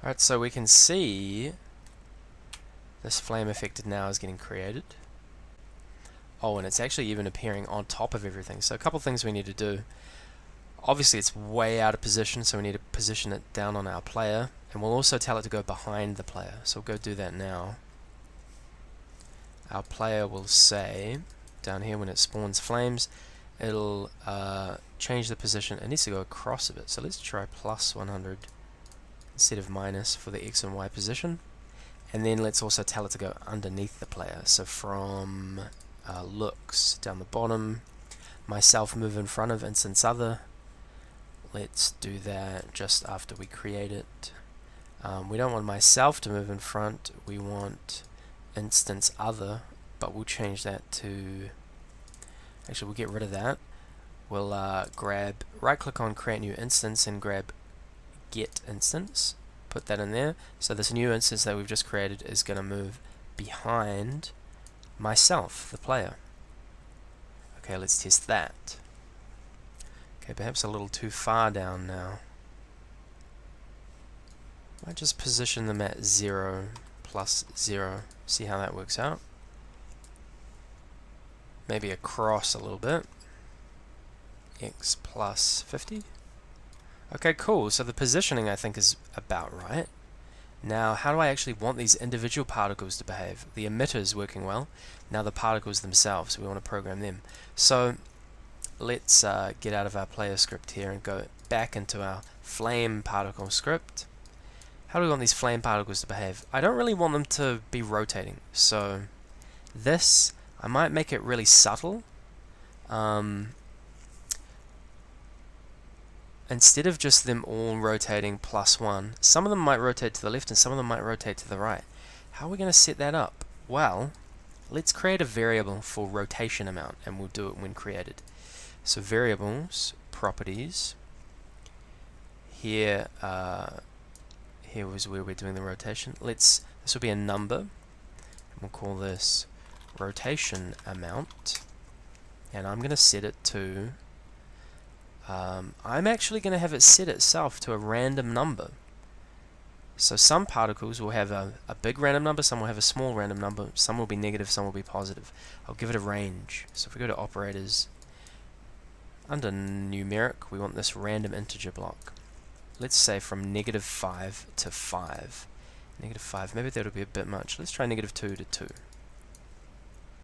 Alright, so we can see this flame affected now is getting created. Oh, and it's actually even appearing on top of everything. So a couple things we need to do. Obviously it's way out of position, so we need to position it down on our player, and we'll also tell it to go behind the player. So we'll go do that now. Our player will say, down here when it spawns flames, it'll change the position. It needs to go across a bit, so let's try plus 100 instead of minus for the X and Y position. And then let's also tell it to go underneath the player. So from looks down the bottom, myself move in front of instance other. Let's do that just after we create it. We don't want myself to move in front, we want instance other, but we'll change that to, actually we'll get rid of that. We'll grab, right click on create new instance and grab get instance, put that in there. So this new instance that we've just created is going to move behind myself, the player. Okay, let's test that. Okay, perhaps a little too far down now. I just position them at 0 plus 0. See how that works out. Maybe across a little bit. X plus 50. Okay, cool. So the positioning I think is about right. Now, how do I actually want these individual particles to behave? The emitter is working well. Now the particles themselves, we want to program them. So let's get out of our player script here and go back into our flame particle script. How do we want these flame particles to behave? I don't really want them to be rotating. So this, I might make it really subtle. Instead of just them all rotating +1, some of them might rotate to the left and some of them might rotate to the right. How are we going to set that up? Well, let's create a variable for rotation amount, and we'll do it when created. So variables, properties, here was where we're doing the rotation. This will be a number, and we'll call this rotation amount, and I'm going to set it to I'm actually going to have it set itself to a random number. So some particles will have a big random number, some will have a small random number, some will be negative, some will be positive. I'll give it a range. So if we go to operators, under numeric, we want this random integer block. Let's say from -5 to 5. -5, maybe that'll be a bit much. Let's try -2 to 2.